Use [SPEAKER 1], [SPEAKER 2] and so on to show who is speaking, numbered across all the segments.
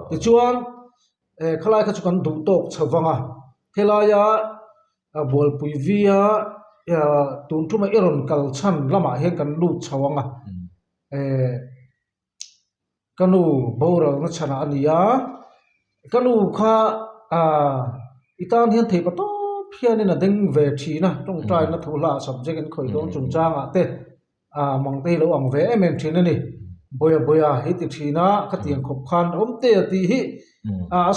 [SPEAKER 1] ti chuan khalai kha chu kan du tok chawanga helaya bol pui via tun thuma eron kal chan lama he kan lu chawanga kanu boral na chana ania kanu kha itan hian thei pato phian in a ding ve thina tong trai na thula subject in khoi dong chung changa te mang te lo ang ve em thina ni boya hi ti thina khatiang khop khan om te ti hi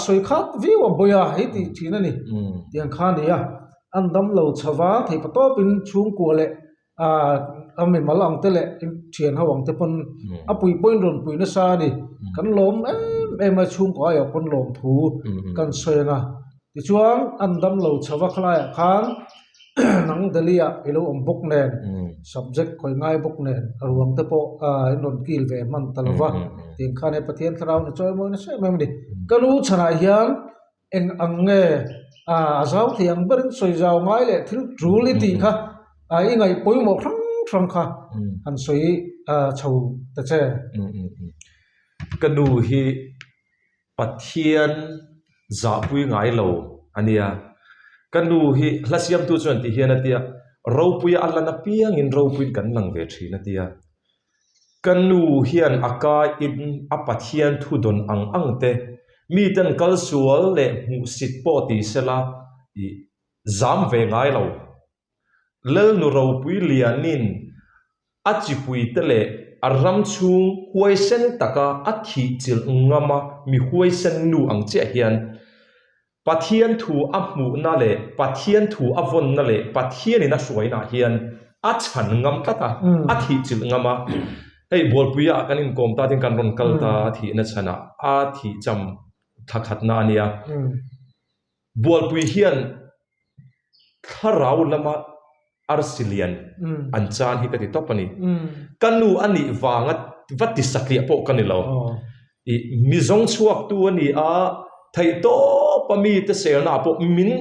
[SPEAKER 1] soi khat vi wa boya hi ti thina ni tiang khan ya andam lo chawa thei pato pin chung ko le ami malang te le thian hawang te pon apui point ron pui na sa ni kan lom em chung ko ya pon lom thu kan soenga ti chuan andam lo chawa khlai khan nang dalia ilo bok nen subject khoi ngai bok nen ruang te po non kil ve man talwa ting khane pathian thrau na choi mo na se mem ni kanu chana hian eng ange azau thiang ber soi jaw ngai le thil truly ti kha ai ngai poi mo thang kha han soi chau ta che
[SPEAKER 2] kanu hi pathian za pui ngai lo ania kanu hi hlasiam tu chuan ti hian atia ropui alana piang in ropui kan lang ve thina tia kanu hian aka in apathian thu don ang te mi tan kal sual le mu sit po ti sela i zam ve ngai lo lel nu ropui lianin achipui tele aram chung huaisen taka athi chil ngama mi huaisen nu ang che hian pathian thu amu na le pathian thu avon na le pathian ina suaina hian achan ngam tata athi chil ngama ei bolpuya kanin komta tin kan ron kalta thi na chana a thi cham thakhat na ania bolpui hian tharau lama arsilian anchan hi kati topani kanu ani wanga vati saklia po kanilo i mizong chuak tu ani a thai to pami te serna po min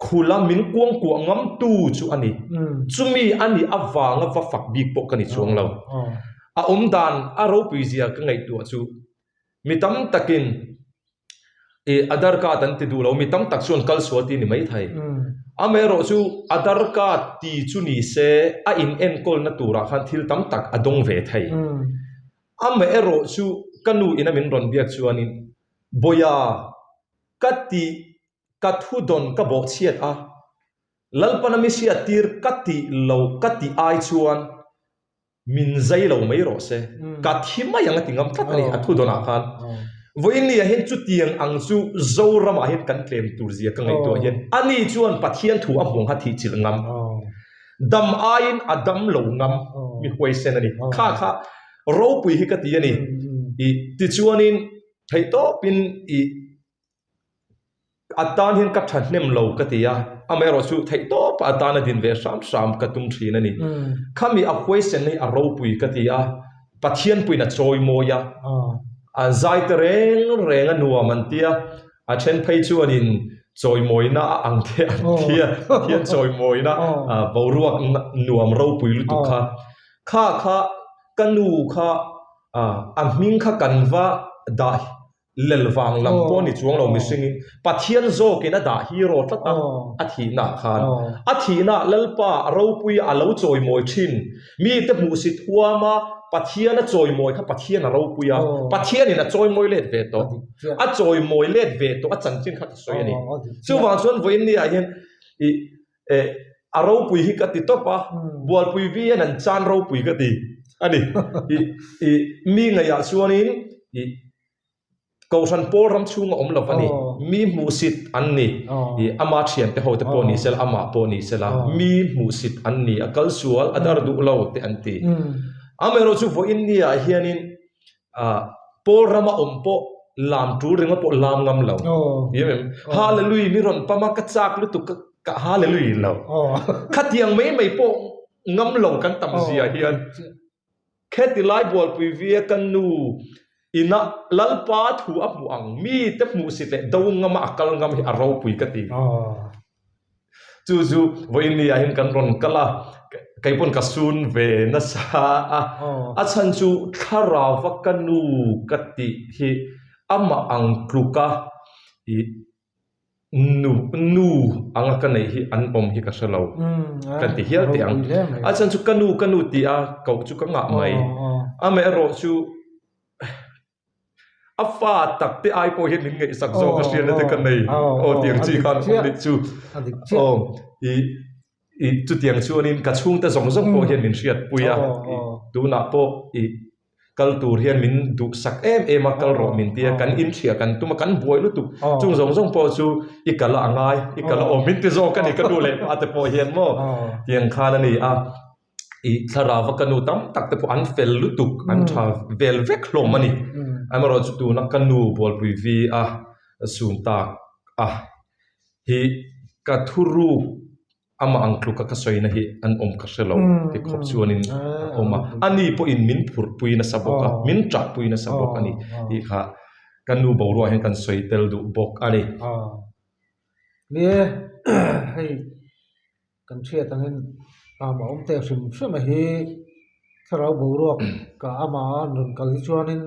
[SPEAKER 2] khula min kuang ngam tu chu ani chumi ani awanga va fak bik po kani chuang lo a omdan a ro puizia ka ngai tu chu mitam takin adar ka tan ti du lo mitam tak chuan kal suati ni mai thai amero chu adar ka ti chu ni se a in en kol na tura khan thil tam tak adong ve thai amero chu kanu ina min ron biak chuanin boya kati kathu don ka bo chiat a lalpana mi sia tir kati lo kati ai chuan min zai lo mai ro se kathi ma yang tingam tlatani athu dona khan voini a hen chu tiang ang chu zorama het kan tlem turzia ka ngai to hen ani chuan pathian thu a hong ha thi chil ngam dam ain adam lo ngam mi huaisen ani kha ro pui hi ka ti ani i ti chuanin thei to pin i atan hin ka thnem lo ka tia amero chu thei to pa atana din ve sam ka tum thrin ani khami a huaisen nei a ro pui ka tia pathian pui na choi moya a zai reng anuam an tia a then phei chu anin choi moina ang the tia thian choi moina boruak nuam ro pui lu tu kha kanu kha a ming kha kanwa da lelwang lampo ni chuang lo missing pathian zo ke na da hero tata athi na khan athi na lalpa ro pui a lo choi moi thin mi te mu sit huama pathian a choi moi kha pathian a ro puya pathian ina choi moi let ve to a choi moi let ve to a chan chin kha soi ani chu wa chuan voin ni a hian a ro pui hi ka ti to pa bol pui vi an chan ro pui ka ti ani mi nga ya chuanin kausan por ram chunga om lovani mi musit anni ama thian te hote poni sel ama poni sela mi musit anni akal sual adar du lo te anti amero chu vo india hianin por rama ompo lam tu ringa po lam ngam lo yem hallelujah mi ron pama ka chak lu tu ka hallelujah lo khatiang mai po ngam lo kan tam zia hian kheti lai bol pi via kan nu ina lalpa thu apu ang mi te mu sit le do ngama akal ngam hi aro pui ka ti chu voin ni ahin kan ron kala kai pon ka sun ve na sa a chan chu thara va kanu kati hi ama ang kluka I nu anga kanai hi an hi ka salo kan ti hial ti ang a chan chu kanu ti a kau chu ka nga mai a me ro chu a fa tak te ai po hin ngai sak zo ka sian te kan nei o tiang chi kan om dit chu o I chu tiang chu anin ka chung ta zong po hin min siat puya tu na po I kal tur hian min du sak em a kal ro min tia kan in thia kan tuma kan boi lu tu chung zong po chu I kala angai I kala o min te zo kan I ka du le a te po hian mo tiang khan ani a I tharawa kanu tam tak te po an fel lu tu an tha vel vek hlom ani amaro chu tu na kanu bol pui vi a sum ta a hi ka thuru ama ang kluka ka soina hi an ka selo ti khop chuanin oma ani po in min phur pui na saboka min tra pui na sabok ani I kha kanu boru hen kan soitel du bok ani
[SPEAKER 1] ni hei kan thia tangin ama te sim hi tharau boru ka ama nun kal chuanin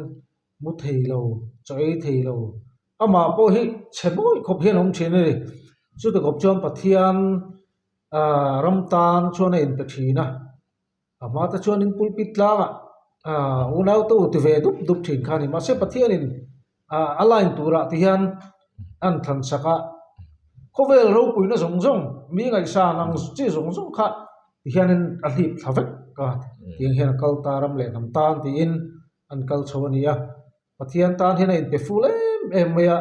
[SPEAKER 1] mu thei lo choi thei lo ama po hi cheboi khop hian chine chu te khop chuan pathian ramtan chuan in pathina ama ta chuan in pulpit la unau to ti ve dup thin khani ma se pathian in alain tura ti hian an than saka khovel ro puina zong mi ngai sa nang chi zong kha ti hian in a hlip thavek ka tiang hian kal taram le nam tan ti in an kal chawania pathian tan hian in pe ful em maya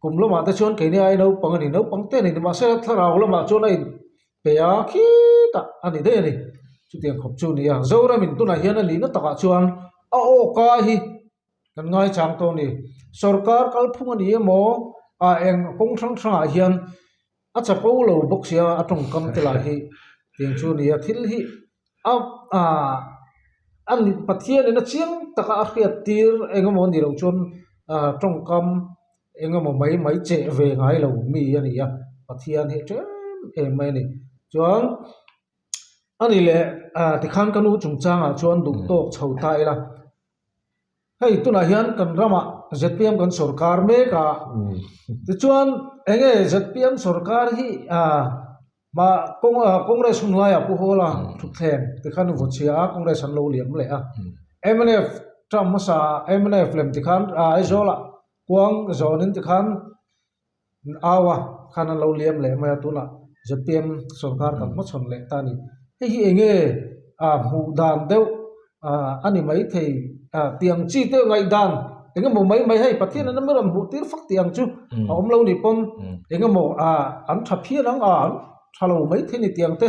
[SPEAKER 1] kumloma ta chuan ke ni ai no pangani no pangte ni ma se tharau lama chuan ai peya khi ta ani de ni chu tiang khop chu nia zora min tuna hian ali na taka chuan a o ka hi kan ngai chang to ni sarkar kal phung ani mo a eng kong thang hian a chapo lo bok sia atong kam te la hi tiang chu nia thil hi an pathian ina chiang taka a khiat tir engamo ni lo chun tong kam engamo mai che ve ngai lo mi ani ya pathian hi em mai ni chuan ani le ti khan kanu chung changa chuan duk tok chho tai la hei tuna hian kan rama ZPM kan sarkar me ka ti chuan enge ZPM sarkar hi ma congress hunlai a pu hola thu thleng ti khan vot chia congress an lo liam le a MNF tram sa MNF lem ti khan izola kuang zonin ti khan awa khan an lo liam le ma tuna ZPM sarkar kan ma chon le tani hi enge mu dan deu ani mai thei tiang chi te ngai dan enge mo mai hei pathian an meram hu tir fak tiang chu om lo ni pon enge mo an tha phian ang an thalo mai theni tiang te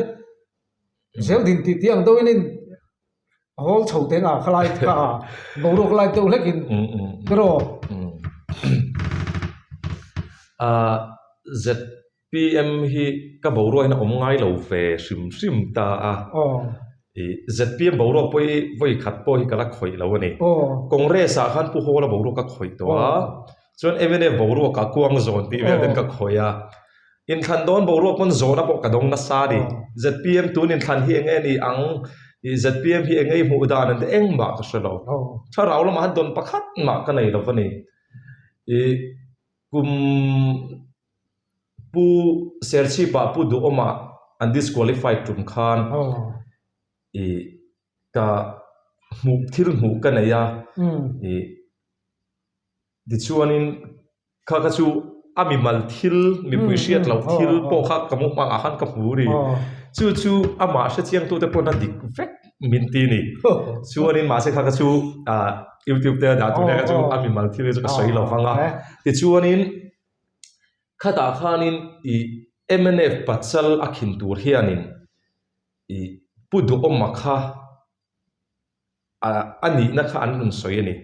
[SPEAKER 1] zel din ti tiang do in hol chho te nga khalai ka boru khalai te lekin pero
[SPEAKER 2] ZPM hi ka boru ina ngai lo ve sim ta ZPM boru voi khat po hi kala khoi lo ani congress a khan pu hola boru ka khoi to chuan MNF boru ka kuang zon ti ve den ka khoya in khan don boru pon zona po ka dong na sa di ZPM tun in khan hi enge ni ang ZPM hi enge mu dan an eng ma ka shalo tharau lo ma don pakhat ma ka nei lo ani kum pu serchi pa pu du oma and disqualified tum khan ka mu thil mu kana ya di chuanin kha ka chu ami mal thil mi puisiat lo thil po kha kamu ma a han ka puri chu ama sha chiang tu te pona dik vek min ti ni chuanin ma se kha ka chu YouTube te da tu ne ka chu ami mal thil chu ka soi lo fanga ti chuanin khata khanin MNF pachal akhin tur hianin pudu omma kha ani na kha an run soi ani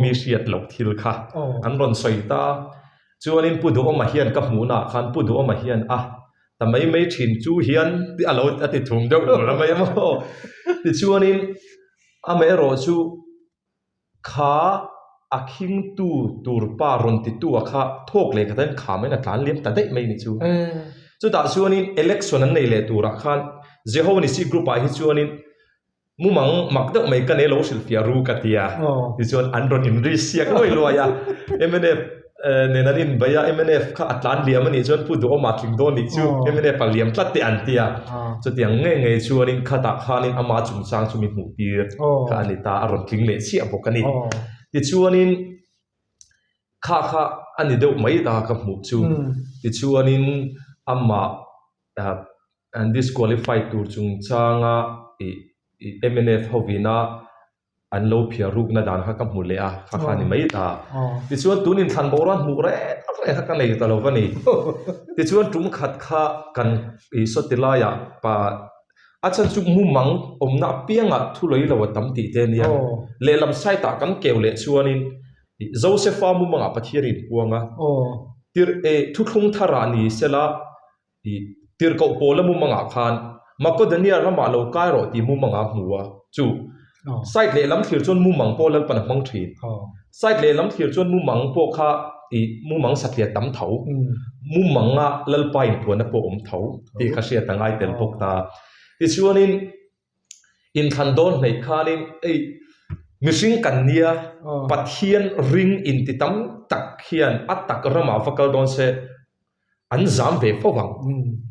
[SPEAKER 2] mi siat lo thil kha an ron soi ta chuanin pudu omma hian ka hmuna khan pudu omma hian tamai mai thin chu hian ti alo ati thum deuh la mai mo ti chuanin ame ro chu kha akhing tu turpa ron ti tu kha thok le ka tan kha mai na tlan lem ta dei mai ni chu ta chuanin election an nei le tura khan jehoni si group a hi chuanin mu mang mak deuh mai kan e lo selfie ru ka tia ti chuan andron in ri siak loi loya MNF nenanin baya MNF kha atlan liam ani chuan pu do ma tling do ni chu MNF pa liam tlat te an tia chu tiang nge chuan in khata khanin ama chung sang chu mi mu tir kha ani ta aron tling le chi apokani ti chuan in kha ani deuh mai da ka mu chu ti chuan in ama and disqualified tur chung changa MNF hovina an lo phia ruk na dan ha kam mu le a kha khani mai ta ti chuan tunin than boran mu re ha kan nei ta lo wani ti chuan tum khat kha kan sotila ya pa achan chu mu mang omna pianga thu loi lo tam ti te nia le lam sai ta kan keule chuanin Josepha mu manga pathiarin puanga tir thu thung thara ni sela tir ko polamu manga khan mako dania rama lo kai ro ti mu manga muwa chu site le lam thir chon mu mang polal pan mang thi site le lam thir chon mu mang po kha mu mang sakya tam thau mu manga lal pai to na po thau ti kha sia tangai tel pok ta ti chuanin in thandon nei khanin missing kania pathian ring in ti tam tak hian atak rama fakal don se an zam ve fawang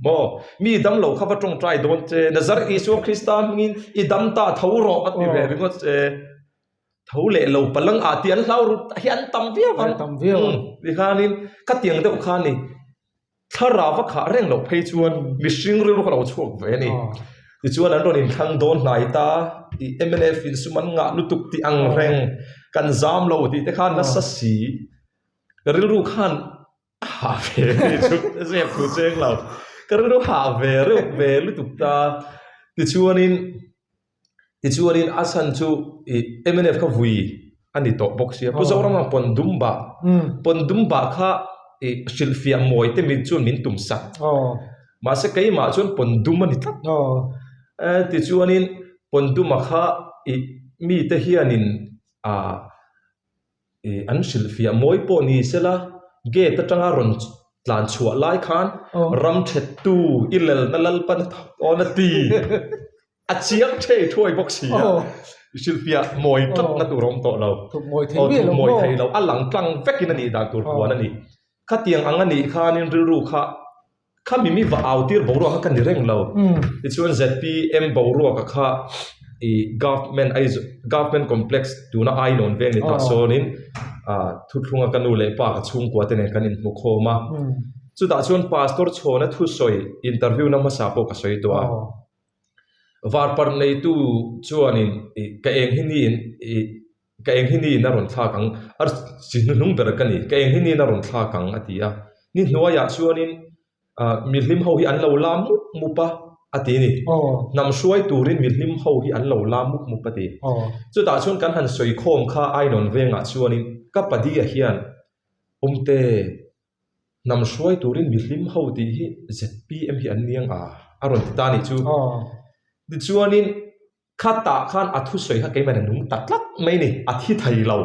[SPEAKER 2] mo mi dam lo khawa tong trai don che nazar isu krista ngin I dam ta thau ro ati ve ringo che thau le lo palang ati an hlau ru hian tam via vi khanin ka tiang de khani thara wa kha reng lo phei chuan missing ru lo chuak ve ni ti chuan an ron in thang don nai ta MNF in suman nga lutuk ti ang reng kan zam lo ti te khan na sa si ril ru khan ha ve chu se phu cheng lo ka ru ha ve lutuk ta ti chuanin asan chu MNF ka vui ani to box ya pu zoram pondumba kha silfia moi te min chun min tum sak ma se kai ma chun pondum ani tak ti chuanin ponduma kha mi te hianin an silfia moi po ni sela ge ta tanga ron tlan chua lai khan ram thet tu ilal nalal pan ona ti achiak the thoi boxia silfia moi tat na tu rom to lo moi thei lo alang tlang vekin ani da tur huan ani khatiang angani khanin ru kha mi wa autir boru ha kan reng lo ti chuan ZPM boru ka kha government complex tuna ai non ve ni ta sonin thuthlunga kanu le pa ka chung kwa te ne kanin mu khoma chu da chuan pastor chhona thu soi interview na ma sa po ka soi to a var par nei tu chuanin ka eng hini na ron thla kang ar sin nung ber kani ka eng hini na ron thla kang atia ni hnuaya chuanin milhim ho hi an lo lam mu pa ati ni nam suai turin milhim ho hi an lo lam mu pa ti chu da chuan kan han soi khom kha ai non venga chuanin ka padi a hian umte nam suai turin milhim ho ti hi ZPM hi an niang aron ta ni chu ti chuanin khata khan athu soi ha ke man nung tatlat mai ni athi thai lo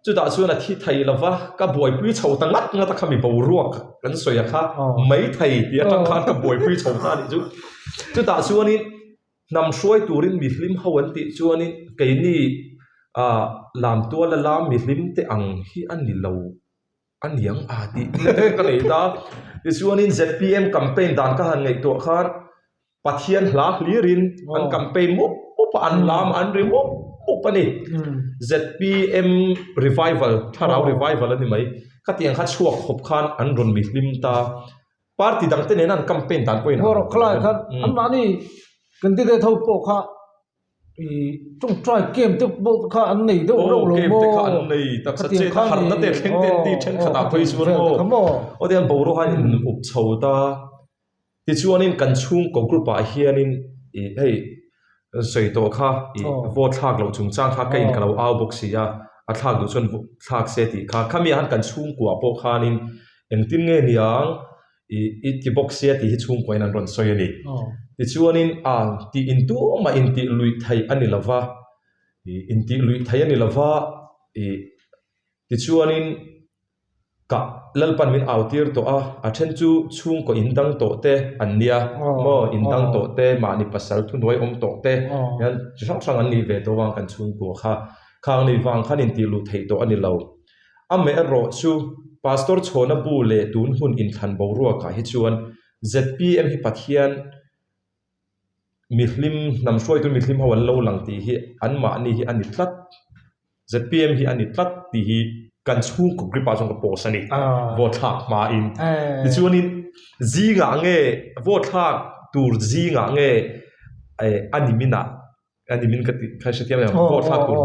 [SPEAKER 2] chu da chuan athi thai lova ka boi pui chho tangat nga ta khami bo ruak kan soi kha mai thai ti atang khan ka boi pui chho ta ni chu da chuanin nam suai turin milhim ho an ti chuanin ke ni lam tu la lam milhim te ang hi an ni lo an yang ti ka nei da ti chuanin ZPM campaign dan ka han ngai to khan pathian hla hlirin an campaign mo pa an lam an remo upani ZPM revival tharau revival ani mai khatiang kha chuak khop khan an ron milhim ta party dang te nen an campaign dan poin
[SPEAKER 1] hor khlai khan an mani kan ti de thau po kha trong try game te bo kha an nei do ro lo mo
[SPEAKER 2] kha an nei tak sa che har na te theng ten ti theng khata phoi sur mo odian bo ro han up chho ta ti chuanin kan chung ko group a hianin hey soi to kha vote thak lo chung chang kha kain kalo au boxia a thak du chon thak se ti kha khami han kan chung kwa po khanin engtin nge niang ti boxia ti hi chung koin an ron soi ani ti chuanin ti intu ma inti lui thai ani lova inti lui thai ani lova ti chuanin ka lalpan min autir to a then chu chung ko indang to te ania mo indang to te mani pasal thu noi om to te yan sang sang an ni ve to wang kan chung ko kha khang ni wang khan in ti lu thei to ani lo ame ro chu pastor chona bu le tun hun in than bo ro ka hi chuan ZPM hi pathian mihlim nam shoi tu mihlim hawan lo lang ti hi an ma ni hi ani tlat ZPM hi ani tlat ti hi kan chung ko gripa jong ko posani vo thak ma in ti chuanin zi nga nge vo thak tur zi nga nge animina animin ka ti kha shatiam ya vo thak tur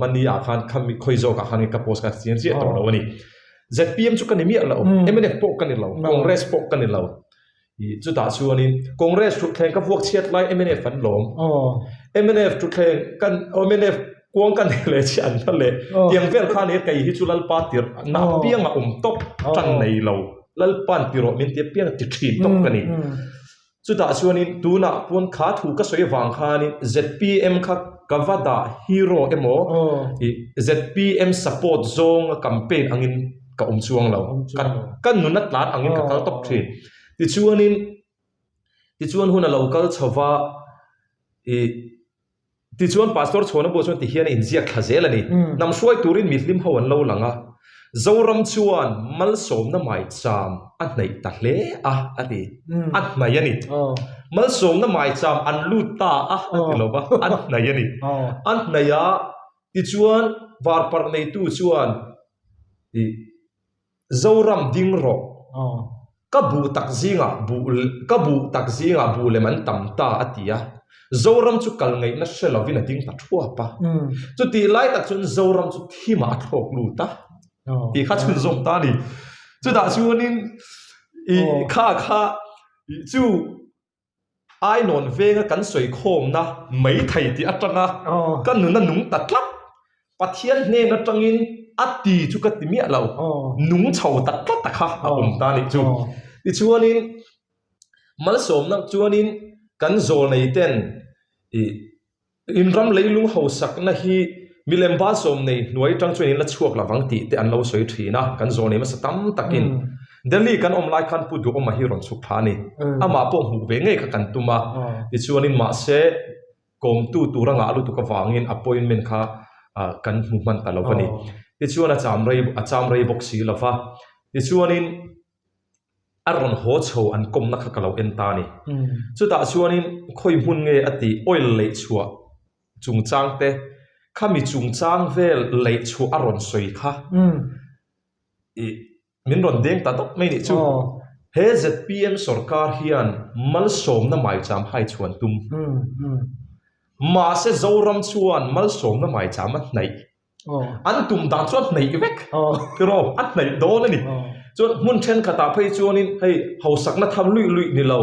[SPEAKER 2] mani a khan kham khoi zo ka khan ka pos ka chian chi to lo ni ZPM chu kan mi lo MNF po kan lo Congress po kan lo chu ta chuanin Congress chu theng ka vuak chiat lai MNF an lom MNF chu theng kan MNF kuang kan le chian le tiang vel khan e kai hi chu lal pa tir na piang a top tan nei lo lal pan tiro min te piang ti thi top kani chu ta chuanin tu na pon kha thu ka soi wang khanin ZPM kha kawada hero emo ZPM support zone campaign angin ka chuang lo kan nu na tlat angin ka kal top thi ti chuan huna local chawa ti chuan pastor chona bo chuan ti hian in zia khazela ni nam shoi turin mihlim hawan lo langa zoram chuan mal som na mai cham an nei ta hle ati an mai ani mal som na mai cham an lu ta ati lo ba an nei ani an nei ya ti chuan war par nei tu chuan ti zoram ding ro kabu tak zinga bu le man tam ta atia zoram chu kal ngai na shelovina ding ta thua pa chu ti lai tak chun zoram chu thima thok lu ta ti kha chun zong ta ni chu da chuanin kha chu ai non venga kan soi khom na mai thai ti atanga kan nu na nung tatlak pathian hne na tangin ati chu ka ti mi lo nung chho tatlat ta kha ta ni chu ti chuanin mal som na chuanin kan zol nei ten in ram leilung ho sak na hi milem ba som nei nuai tang chuan la chuak lawang ti te an lo soi thina kan zol nei ma satam takin delhi kan om lai khan pu du om hi ron suk thani ama po hu ve nge ka kan tuma ti chuanin ma se kom tu turanga alu tu ka wangin appointment kha kan hu man ta lo pani ti chuan a cham rei boxi lawa ti chuanin aron ho chho an kom na kha kalo en ta ni chu ta chuanin khoi mun nge ati oil le chua chung chang te khami chung chang vel le chu aron soi kha min ron deng ta tok mai ni chu he ZPM sarkar hian mal som na mai cham hai chuan tum ma se zoram chuan mal som na mai cham nei an tum dan chuan nei vek ro an nei do na ni chuan mun then khata phei chuanin hei hausak na tham lui ni lo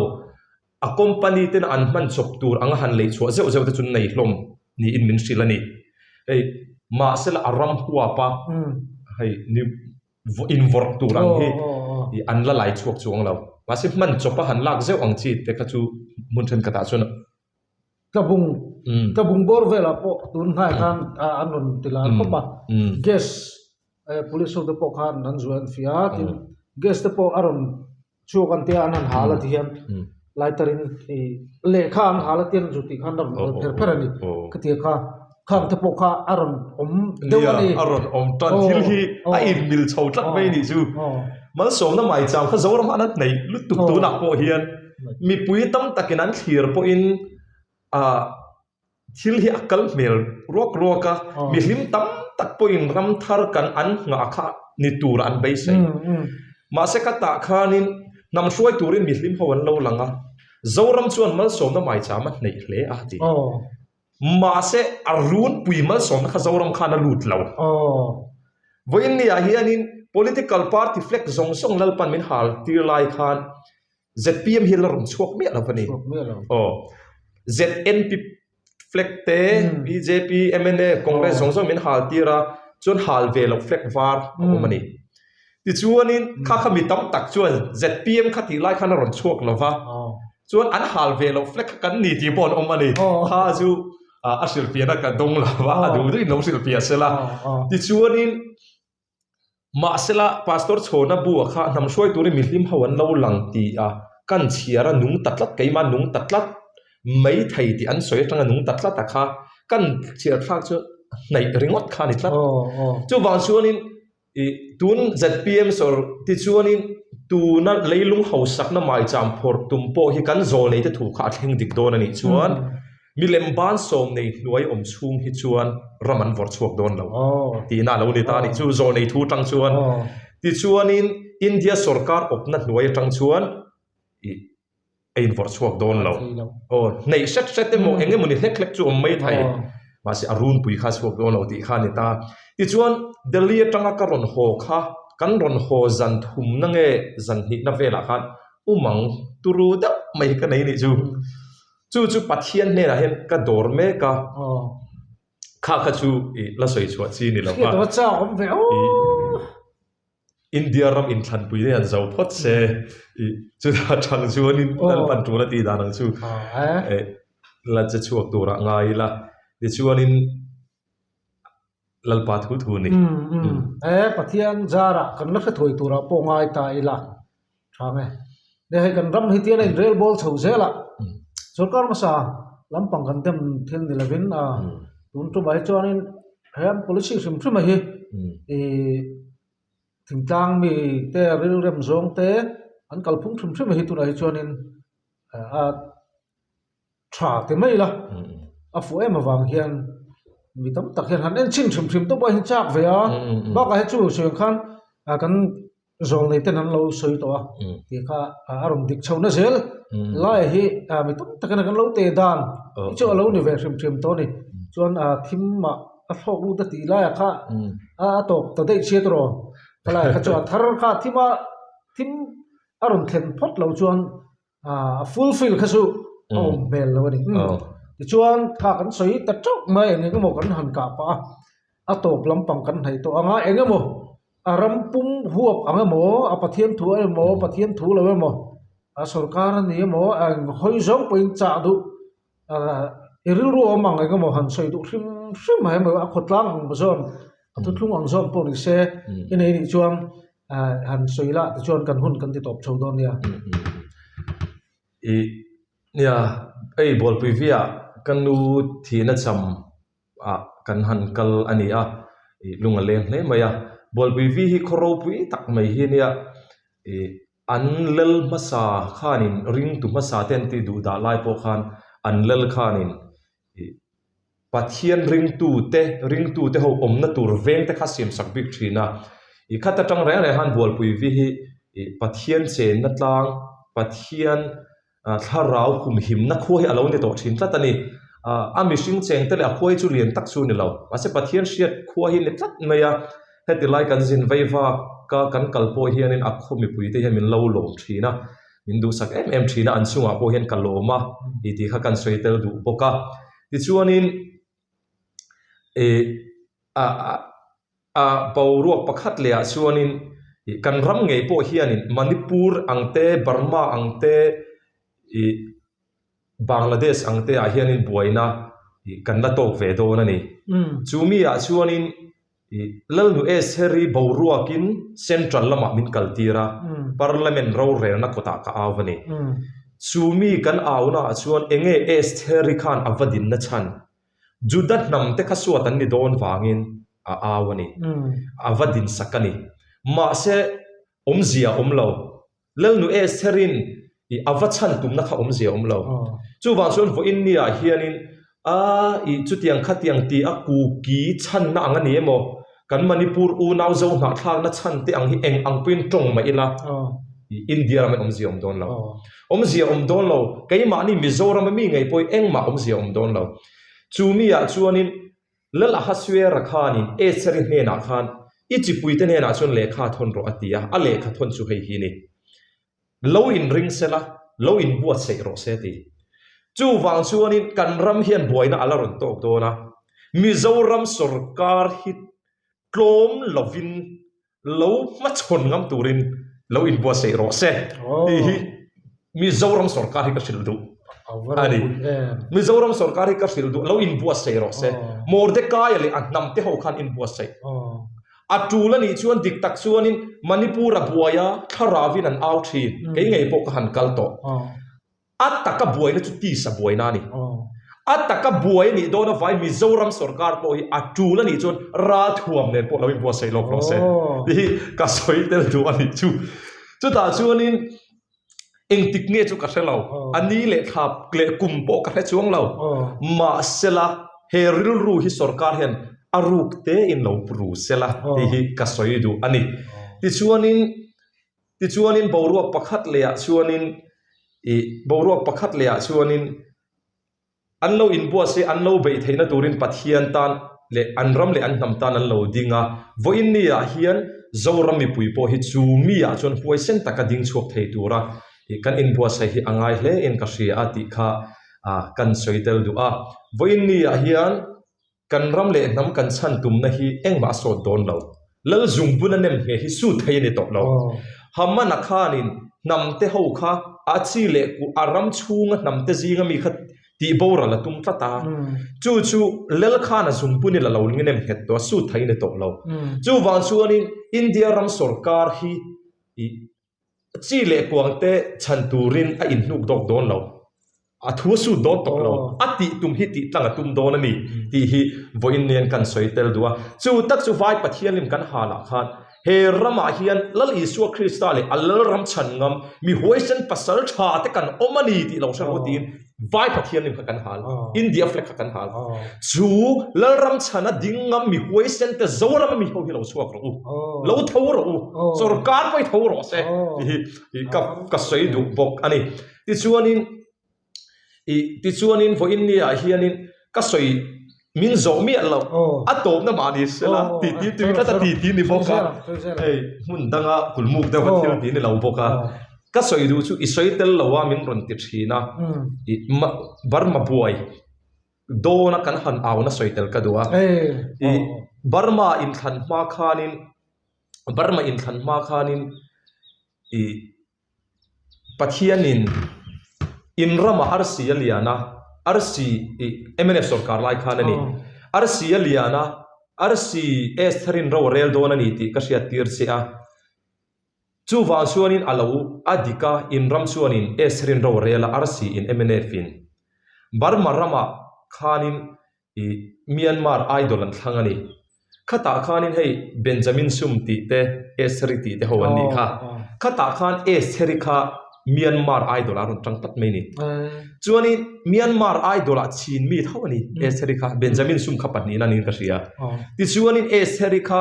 [SPEAKER 2] a company ten an man chok tur anga han le chu zeu te chun nei hlom ni in min silani hei ma sel aram huwa pa hei ni in work tur ang hi an la lai chuak chuang lo ma se man chopa han lak zeu ang chi te kha chu mun then khata chuan
[SPEAKER 1] kabung bor vela po tun hai khan anon tilan ko pa gas police of the po khan nan zuan fia tin gas te po aron chu kan te anan halat hiam laiterin le khang halatian juti khan dam pher pherani khatia kha khang te po kha aron dewani
[SPEAKER 2] aron tan thil hi a in mil chho tlak mai ni chu mal som na mai cham kha zoram anat nei lutuk tu na po hian mi pui tam takin an thlir po in thil hi akal mel roka mi hlim tam tak po in ram thar kan an nga kha ni tur an bei sei ma se ka ta khanin nam shoi turin mi hlim hawan lo langa zoram chuan mal som na mai chama nei hle a ti ma se arun pui mal som kha zoram khana lut lo voin ni a hianin political party flex zong song lalpan min hal tir lai khan ZPM hi larum chuak me la pani ZNP flex te BJP MNA Congress zong song min hal tira chun hal ve lo flex var omani ti chuanin kha mi tam tak chuan ZPM khati lai khana ron chuak lova chuan an hal ve lo flex kan ni ti bon omani kha chu a silpia na ka dong lova adu dui no silpia sela ti chuanin ma sela pastor chona bu kha nam soi turi milim hawan lo lang ti a kan chiara nung tatlat keima nung tatlat mai thai ti an soi tanga nung tatlat ta kha kan chiar thak chu nei ringot kha ni tlat chu wang chuanin tun zpm sor ti chuanin tuna leilung hausak na mai cham phor tumpo hi kan zol nei te thu kha thleng dik don ani chuan milem ban som nei nuai om chhung hi chuan raman vor chuak don lo ti na lo ni ta ni chu zol nei thu tang chuan ti chuanin India sarkar opna nuai tang chuan ein vor chuak don lo nei set mo enge muni hlek chu om mai thai ma se arun pui kha chuak don lo ti kha ni ta ti chuan delhi atanga ka ron ho kha kan ron ho zan thum na nge zan ni na vela khan umang turu da mai ka nei ni chu pathian ne ra hen ka dor me ka kha chu la soi chu chi ni lo
[SPEAKER 1] to cha om ve
[SPEAKER 2] India ram in than pui ne an zau phot se chu da thang chuan in dal pan tu la ti da nang chu la cha chuak tu ra ngai la ti chuan in lalpa thu ni
[SPEAKER 1] pathian zara kan la thoi tura po ngai ta ila thame de hai kan ram hitian in rail ball chho zela sarkar masa lampang kan tem thil ni lavin tun tu bai chuanin hem policy sim thrim hi thingtang mi te ril rem zong te an kalphung thrim hi tu rai chuanin tha te mai la afu em awang hian mi tam tak hian han en chin thrim to bai chak ve a ba ka chu seng khan kan zong nei ten an lo soi to a ti kha arom dik chho na zel lai hi mi tam tak kan lo te dan chu lo ni ve thrim to ni chuan thim ma a thok lu ta ti lai kha tok to dei che tro kala kha chu thar kha thim arom thlen phot lo chuan fulfill kha su bel lo ni chuan kha kan soi ta chok mai enge mo kan han ka pa a top lampang kan hai to anga enge mo aram pum huap anga mo a pathian thu a mo pathian thu lo mo a sarkar ni mo ang hoi zong poin cha du iril ru amang enge mo han soi du hrim mai mo a khotlang bo zon a tu thlung ang zon po ni se ine ni chuan han soi la ti chuan kan hun kan ti top chho don nia
[SPEAKER 2] nia ei bol pui via kan nu thina cham kan han kal ani lunga leng hle maya bol pui vi hi khoro pui tak mai hi nia an lel masa khanin ring tu masa ten ti du da lai po khan an lel khanin pathian ring tu te ho om na tur veng te kha sim sak bik thina khata tang re han bol pui vi hi pathian chen na tlang pathian tharau khum him na khoi alo ni to thin tlat ani mishing cheng te le khoi chu lian tak chu ni lo ase pathian shiat khoi hi ni tlat maya heti lai kan zin veiwa ka kan kalpo hian in akhu mi pui te hian min lo lom thina min du sak em thina an chunga po hian kaloma ti kha kan soitel du boka ti chuanin pawruak pakhat le chuanin kan ram ngei po hianin Manipur angte Burma angte Bangladesh angte hianin buaina kan la tok ve do na ni chumi chuanin lal nu heri boruakin central lama min kaltira parliament ro re na kota ka awani chumi kan awna chuan enge heri khan avadin na chan judat nam te khasuat an ni don wangin awani avadin sakani ma se omzia omlo lal nu herin avachan tumna kha omzia omlo chu wa chuan vo india hianin i chutiang khatiang ti a ku ki chan na angani emo kan Manipur u naw zo na thlang na chan te ang hi eng ang pin tong ma ila India man omzia om don lo kai ma ni Mizoram mi ngai poi eng ma omzia om don lo chumi ya chuanin lal a haswe rakhanin e chari hne na khan I chipui te na chon lekha thon ro atia a lekha thon chu hei hi ni low in ring sela low in buat sei ro se ti chu wang chuanin kan ram hian boina ala ron tok do na Mizoram sarkar hit klom lovin low ma chon ngam turin low in buat sei ro se hi Mizoram sarkar hi ka sil du ani Mizoram sarkar hi ka sil du low in buat sei ro se morde kai le an nam te ho khan in buat sei atula ni chuan diktak chuanin Manipur a buaya tharawin an out thin ke ngei pok han kal to ataka buai na chu ti sa buai na ni ataka buai ni dona vai Mizoram sarkar po hi atula ni chuan ra thuam nen po lawin bo sei lok lo se hi ka soi tel du ani chu ta chuanin eng tik nge chu ka hrelo ani le thap kle kum po ka he chuang lo ma sela heril ru hi sarkar hen aruk te in lo pru sela ti hi ka soi du ani ti chuanin boruak pakhat le a chuanin boruak pakhat le a chuanin anlo in bua se anlo be theina turin pathian tan le anram le annam tan anlo dinga voin ni a hian zoram mi puipo hi chu mi a chon huaisen taka ding chuak thei tura kan in bua se hi angai hle in ka ria ati kha kan soitel du a voin ni a hian kan ram le nam kan chan tum na hi engma so don lo lal zung buna nem he hi su thei ni tok lo hamma na khanin namte ho kha achi le ku aram chunga namte jinga mi khat ti bora la tum tata chu lel khana zung puni la lo nginem het to su thai ni tok lo chu wang chuani India ram sarkar hi chi le kwangte chanturin a in nuk dok don lo athu su don tok lo ati tum hi ti tanga tum don ani ti hi voin nen kan soitel duwa chu tak chu vai pathian lim kan hala khan he rama hian lal iswa krista le alal ram changam mi hoisen pasal tha te kan omani ti lo sa rotin vai pathian lim kan hal India flek kan hal chu lal ram chana dingam mi hoisen te zoram mi ho hi lo suak ro lo tho ro sarkar pai tho ro se hi ka sei du bok ani ti chuanin vo India hianin ka soi min zo mi lo atop na mani sela ti ni boka ei mun danga kulmuk da wathil ti ni lo boka ka soi du chu isoi tel lawa min ron ti thina Burma buai do na kan han aw na soi tel ka duwa Burma in khan ma khanin pathianin in rama arsi aliana arsi MNF sarkar lai khanani arsi aliana arsi S3 ro rel donani ti kasia tirsia chu wa chuanin alo adika in ram chuanin S3 ro rel arsi in MNF in Burma rama khanin Myanmar idol an thangani khata khanin hei Benjamin Sumti te S3 ti te howani kha khata khan S3 kha Myanmar idol arun tangpat mai ni chuani Myanmar idol a chin mi thawani Serika Benjamin Sum khapani na nin ka ria ti chuanin Serika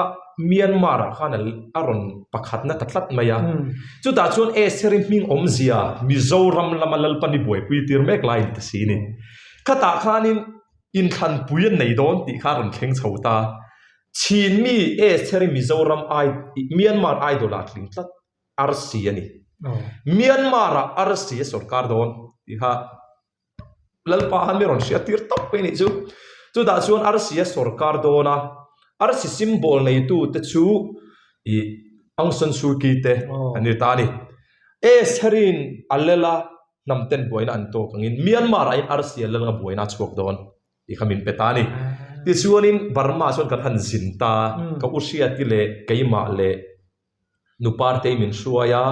[SPEAKER 2] Myanmar khanal aron pakhat na tatlat maya chu ta chuan Serim ming omzia Mizoram lamalal pani boy pui tir mek lai ta sini khata khanin in khan puyan nei don ti kharon kheng chhota chin mi Serim Mizoram Myanmar idol a tling tlat RC ani Myanmar RC sarkar don ha lalpa han meron sia tir top pe ni chu da chuan RC sarkar dona RC symbol nei tu te chu Aung San Suu Kyi te ani ta ni Serin alela namten boina an to kangin Myanmar ai RC alela boina chuak don i khamin petani ti chuanin Burma chuan kan han zinta ka usia ti le keima le nupar te min suaya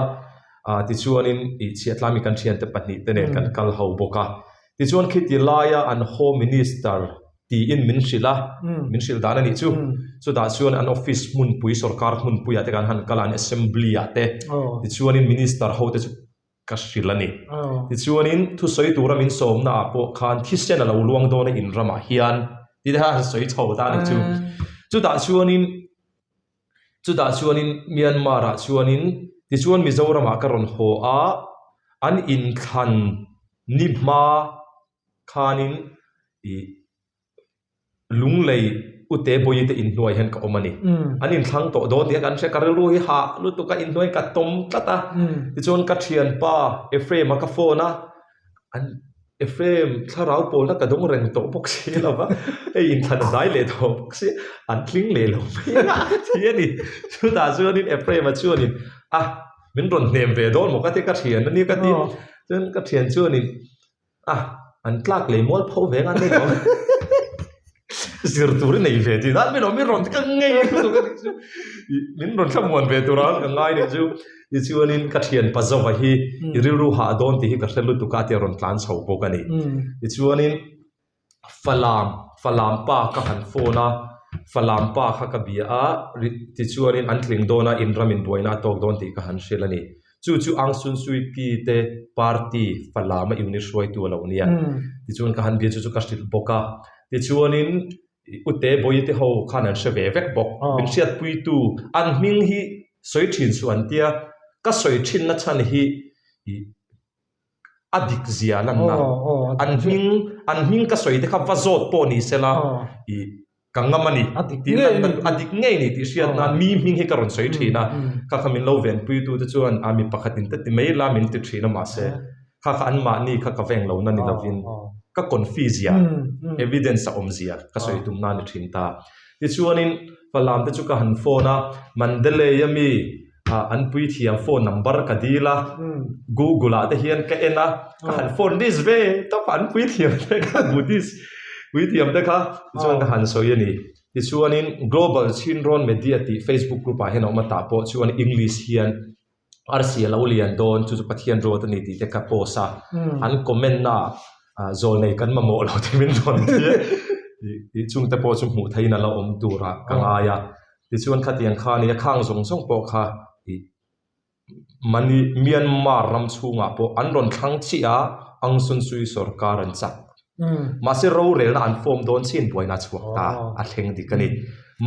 [SPEAKER 2] ti chuanin Islamic country ante patni tene kan kal ho boka ti chuan khiti laya an home minister ti in minshil dana ni chu da chuan an office mun pui sarkar mun pui ate kan han kalan assembly ate ti chuanin minister ho te chu kashilani ti chuanin thu soi tura min somna po khan thisen alo luang do na in rama hian ti ha soi chho ta ni chu da chuanin Myanmar a chuanin ti chuan Mizoram a karon ho a an in khan nibma khanin lunglei ute boyite in noi hen ka omani an in thang to do ti kan se karlu hi ha lu to ka in noi ka tom tata ti chuan ka thian pa Ephraim ka phone an Ephraim tharau pol na ka dong reng to box hi lawa ei in than dai le to box an tling le lo ti ni chu ta chuan in Ephraim a chuan in min ron nem ve don mo ka te ka thian ni ka ti chen ka thian chuan in an tlak le mol pho ve ngan le sir tur nei ve ti da mi ron ka ngei tu ka chu min ron tham mon ve tu ra ka ngai ni chu i chuan in ka thian pa zo hi i ru ha don ti hi ka hlelu tu ka ti ron tlan chho bo ka ni i chuan in falam pa ka han phona falam pa kha ka bia a ti chuan in an tling dona in ramin boina tok don ti ka han shelani chu ang sun sui ki te party falama unit roi tu lo nia ti chuan ka han bia chu ka stil boka ti chuan in ute boi te ho khan an she ve vek bok min siat pui tu an ming hi soi thin su an tia ka soi thin na chan hi adik zia lan na an ming ka soi te kha vazot po ni sela i kangamani adik ngei ni ti siat na mi ming he karon soi thina ka khamin lo ven pui tu te chuan ami pakhatin te ti mei la min ti thina ma se kha an ma ni kha ka veng lo na ni lovin ka confuse ya evidence a omzia ka soi tum na ni thinta ti chuan in falam te chu ka han phone a mandale yami an pui thiam phone number ka dila google a te hian ka ena ka han phone this way to an pui thiam te ka buddhist pui thiam te kha chuan ka han soi ani ti chuan in global chinron media ti facebook group a hen oma ta po chuan english hian arsia laulian don chu pathian ro ta ni ti te ka posa an comment na zol nei kan ma mo lo ti min don ti chung te po chu mu thaina la om tura ka aya ti chuan kha tiang kha ni khang zong zong po kha mani Myanmar ram chunga po an ron thang chi a ang sun sui sarkar an chak ma se ro rel na an form don chin boina chuak ta a thleng di kani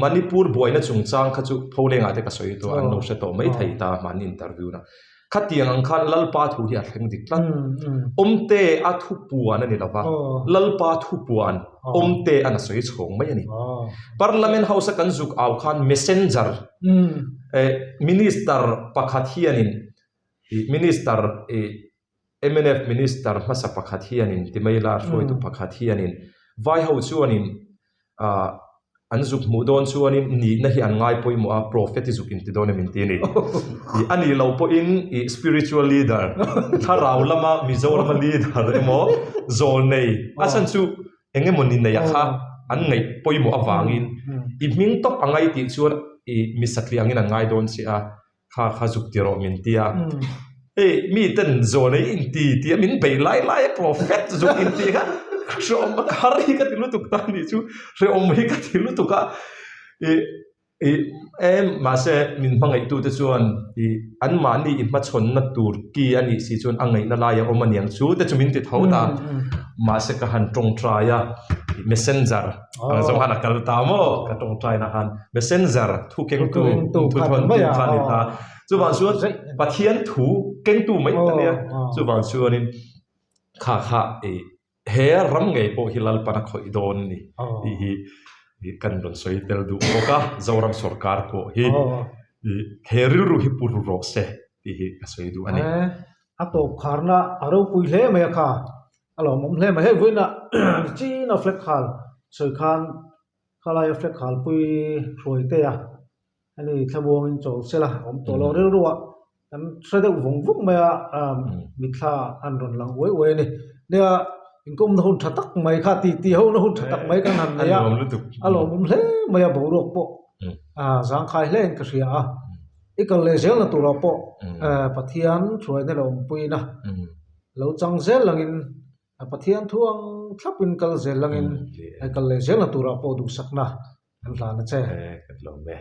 [SPEAKER 2] Manipur boina chungchang kha chu pholenga te ka soi to an no se to mai thei ta man interview na khatiang ang khan lalpa thu hi a thleng dik tlan omte a thu puan ani lawa lalpa thu puan omte an soi chhong mai ani parliament house kan zuk aw khan messenger minister pakhat hianin minister MNF minister masa pakhat hianin timaila roi tu pakhat hianin vai ho chuanin anzuk mudon chuanin ni na hi an ngai poi mo a prophet zuk in ti don min ti ni ani lo po in spiritual leader tharau lama mizoram leader emo zol nei asan chu engemoni nei kha an ngai poi mo awangin I ming top angai ti chuan misatli angin an ngai don si a kha zuk ti ro min tia mi ten zol nei in ti min bei lai prophet zuk in ti kha Rom kari ka tilu tuk tani chu Rom hi ka tilu tuka mase min pangai tu te chuan an mani in ma chon na tur ki ani si chuan angai na la ya omaniang chu te chumin ti thoda mase ka han tong traya messenger ang zo hana kal ta mo ka tong trai na han messenger thu keng tu thon tu khani ta chu wang chuan pathian thu keng tu mai ta ne chu wang chuan in kha he ram ngai po hilal pana khoi don ni hi kan don soi tel du oka zoram sarkar ko hi heriru hi puru ro se hi ka soi du ani
[SPEAKER 1] ato kharna aro pui hle me kha alo mom hle me he voina chi na flek khal soi khan khala ya flek khal pui roi te ya ani thabong in chol sela om to lo re ruwa am sade vong vuk me mitha an ron lang we ni ne ingkum na hun thatak mai kha ti ho na hun thatak mai kan han ya alo mum hle mai bo rok po zang khai len ka ria ikal le zel na tura po pathian throi ne lom pui na lo chang zel langin pathian thuang thlapin kal zel langin ikal le zel na tura po du sakna an la na che
[SPEAKER 2] lo me